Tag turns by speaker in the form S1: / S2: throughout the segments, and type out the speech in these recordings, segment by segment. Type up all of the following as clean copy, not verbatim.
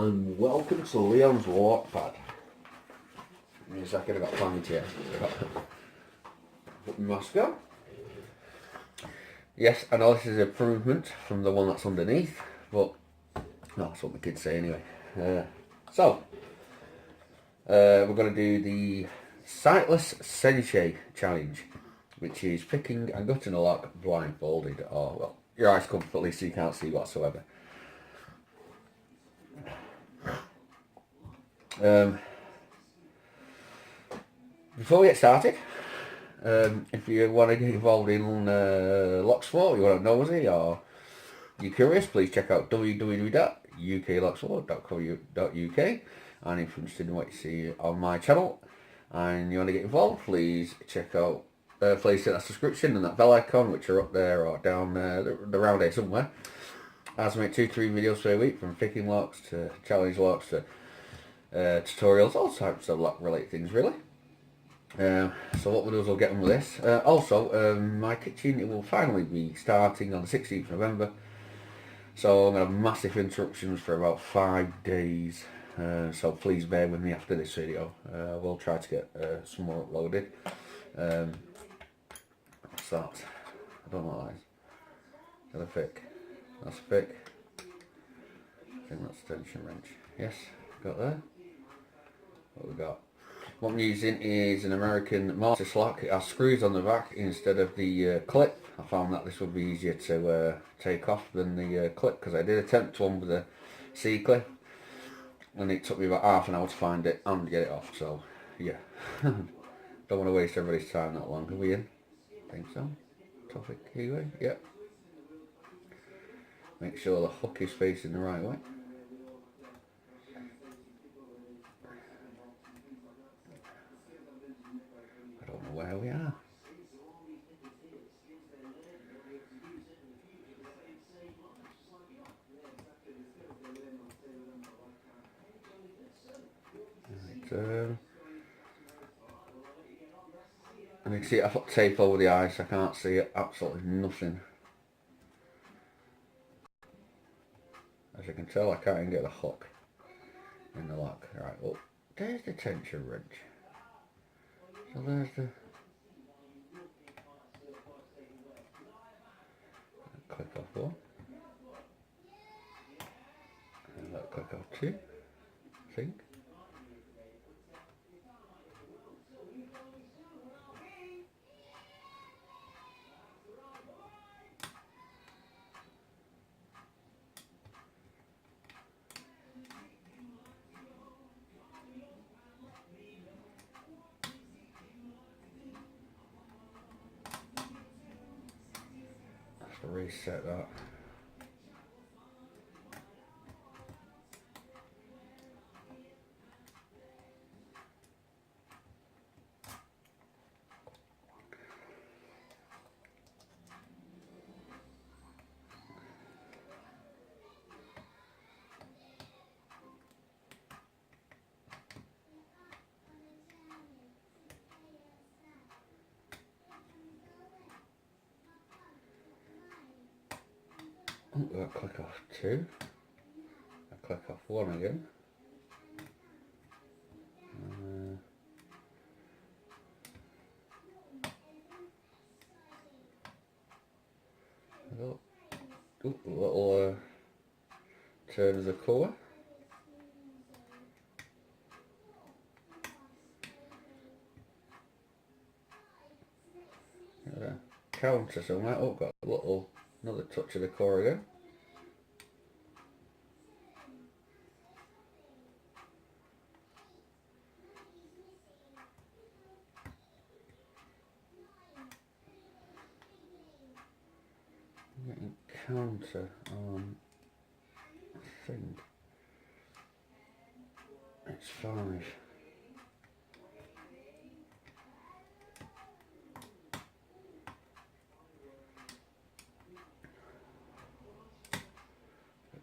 S1: and welcome to Leon's Walkpad. Give me a second, I've got planning here. Put my mask on. Yes, I know this is an improvement from the one that's underneath, but no, that's what the kids say anyway. So, we're going to do the sightless senshi challenge, which is picking and gutting a lock blindfolded, or, well, your eyes completely so you can't see whatsoever. Before we get started, if you want to get involved in lock sport, you want to nosy, or you're curious, please check out www.uklocksport.co.uk. And if you're interested in what you see on my channel and you want to get involved, please check out, please hit that subscription and that bell icon, which are up there or down around here somewhere. As I make 2-3 videos per week, from picking locks to challenge locks to tutorials, all types of lock related things really. So what we'll do is we'll get on with this. Also, my kitchen, it will finally be starting on the 16th of November. So I'm going to have massive interruptions for about 5 days. So please bear with me after this video. We'll try to get some more uploaded. What's that? I don't know what that is. Is that a pick? That's a pick. I think that's a tension wrench. Yes, got there. What we got? What I'm using is an American mortar slack. It has screws on the back instead of the clip. I found that this would be easier to take off than the clip, because I did attempt one with a C-clip and it took me about half an hour to find it and get it off. So yeah, don't want to waste everybody's time that long. Are we in? I think so. Topic anyway. Yep. Make sure the hook is facing the right way. I don't know where we are. Right, and you can see I put tape over the eyes, so I can't see absolutely nothing. As you can tell, I can't even get the hook in the lock. Right, well, there's the tension wrench. So there's the... Click off one. And that click off two, I think. To reset that. Oh, that click off two. I click off one again. Little turn of the colour. Counter somewhere. Oh, got a little, another touch of the core again. I'm getting counter on, I think it's 5.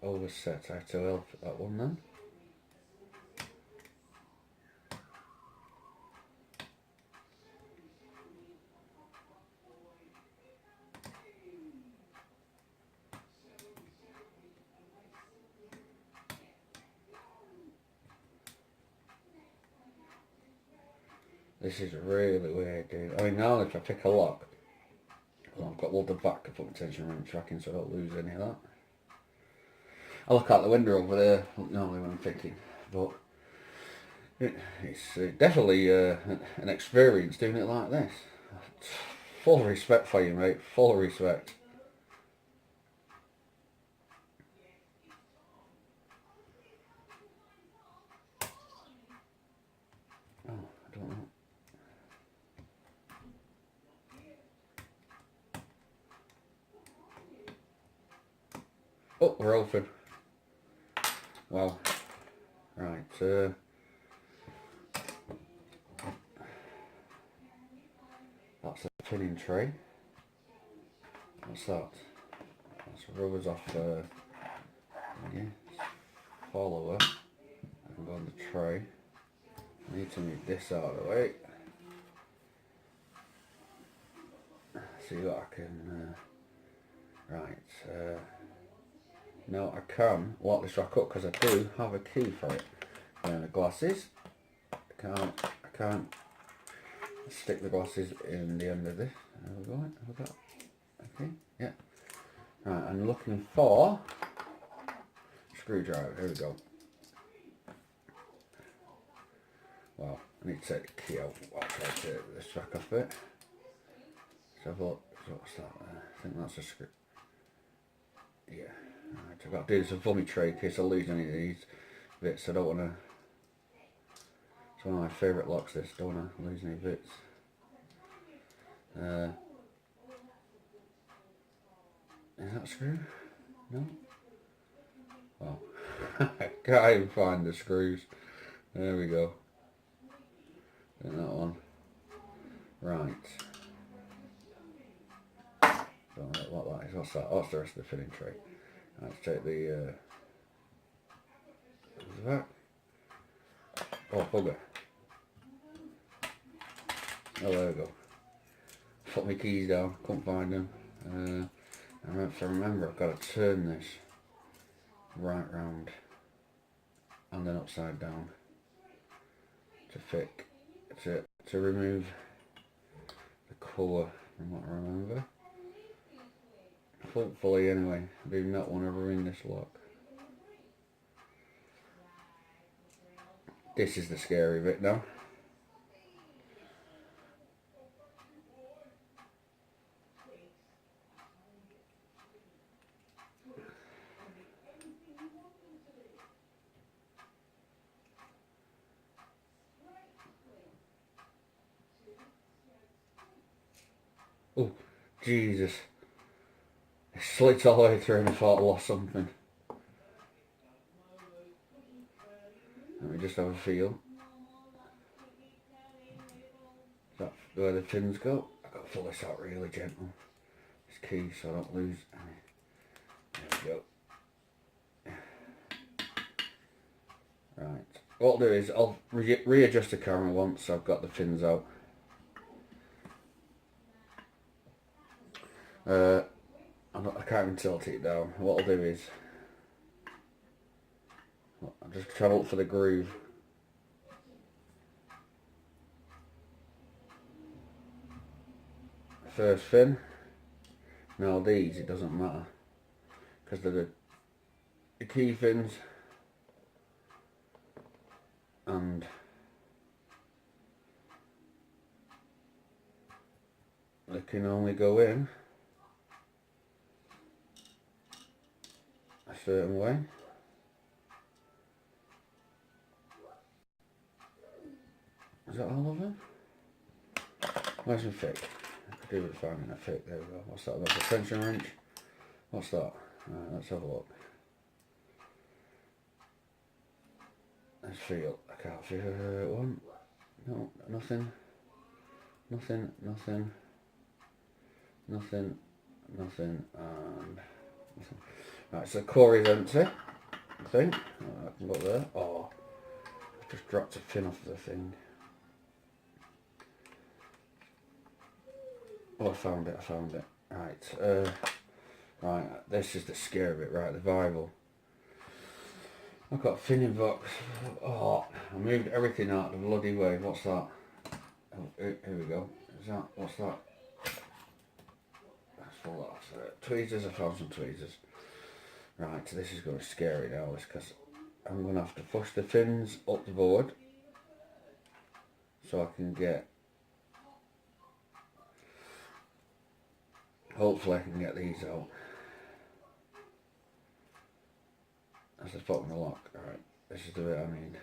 S1: Overset, I have to help that one then. This is really weird, dude. I mean, now if I pick a lock, well, I've got all the back to put my tension wrench tracking so I don't lose any of that. I look out the window over there normally when I'm picking, but it's definitely an experience doing it like this. Full respect for you, mate. Full respect. Oh, I don't know. Oh, we're open. Wow. Right. That's a pinning tray. What's that? That's rubbers off yeah, follower. I can go on the tray. I need to move this out of the way. See what I can. Right. No, I can lock this rack up because I do have a key for it. And the glasses. I can't stick the glasses in the end of this. There we go. Have we got? Okay. Yeah. Right. I'm looking for screwdriver. Here we go. Well, I need to take the key out. I'll try to take this rack off it. So have a look. So what's that there? I think that's a screw. Yeah. Right, I've got to do this a vummy tray in case I lose any of these bits. I don't want to. It's one of my favourite locks. This. Don't want to lose any bits. Is that a screw? No. Well, I can't even find the screws. There we go. And that one. Right. Don't know what that is. What's that? Oh, it's the rest of the filling tray. Let's take the back. Oh, bugger. Oh, there we go. Put my keys down. Couldn't find them. If I remember, I've got to turn this right round and then upside down to remove the colour from what I remember. Hopefully, anyway. I do not want to ruin this lock. This is the scary bit now. Oh, Jesus. It slits all the way through and I thought I lost something. Let me just have a feel. Is that where the pins go? I've got to pull this out really gentle. This key so I don't lose any. There we go. Right. What I'll do is I'll readjust the camera once I've got the pins out. I can't even tilt it down. What I'll do is I'll just try to look for the groove. First fin. Now these, it doesn't matter because they're the key fins and they can only go in a certain way. Is that all of them? Where's my fake? I could do with finding that fake. There we go. What's that? That's a tension wrench. What's that? Right, let's have a look. Let's feel. I can't feel one. No, nothing. Nothing, nothing. Nothing, nothing, and nothing. Right, so core is empty, I think. I can go there. Oh, I've just dropped a pin off the thing. Oh, I found it. Right, right, this is the scary bit, right, the Bible. I've got a finning box. Oh, I moved everything out the bloody way. What's that? Oh, here we go. Is that, what's that? That's full of tweezers. I found some tweezers. Right, this is going to be scary now, because I'm going to have to push the fins up the board so I can get, hopefully I can get these out. That's the bottom of the lock. Alright, this is the bit I need.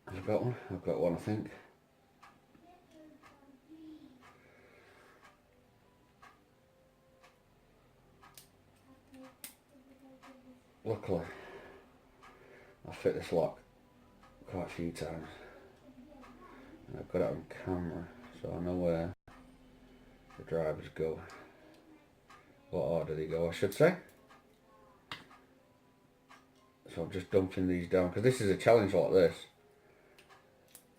S1: Have I got one? I've got one, I think. Luckily, I fit this lock quite a few times. And I've got it on camera, so I know where the drivers go. What order they go, I should say. So I'm just dumping these down, because this is a challenge like this.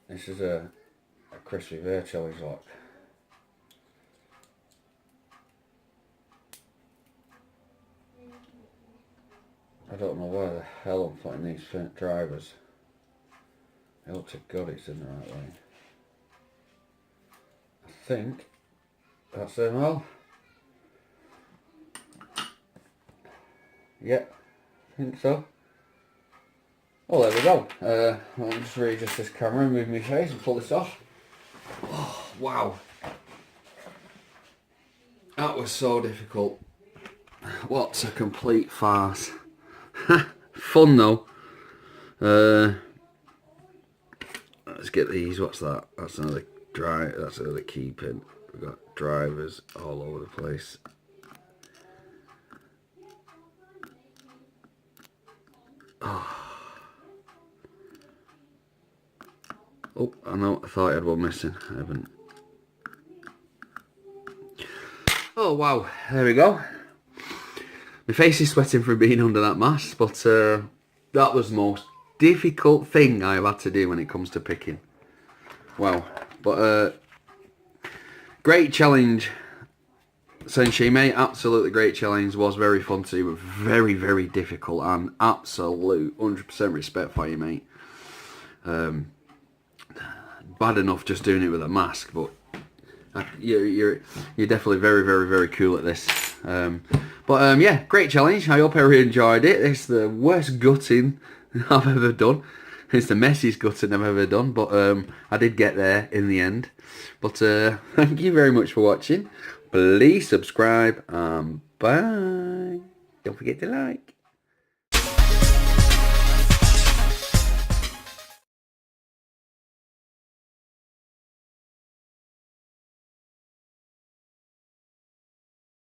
S1: This is a Chris Revere challenge lock. I don't know where the hell I'm putting these drivers. I hope to God it's in the right way. I think that's them all. Yep, I think so. Well, there we go. I'll just readjust this camera and move my face and pull this off. Oh, wow. That was so difficult. What a complete farce. Fun though. Let's get these. What's that? That's another drive. That's another key pin. We've got drivers all over the place. Oh, I know. I thought I had one missing. I haven't. Oh wow! There we go. My face is sweating from being under that mask, but that was the most difficult thing I've had to do when it comes to picking. Wow. But great challenge, senshi, mate. Absolutely great challenge. Was very fun to do, but very, very difficult, and absolute 100% respect for you, mate. Bad enough just doing it with a mask, but you're definitely very, very, very cool at this. But yeah, great challenge. I hope everyone enjoyed it. It's the worst gutting I've ever done. It's the messiest gutting I've ever done, but I did get there in the end. But thank you very much for watching. Please subscribe, and bye. Don't forget to like.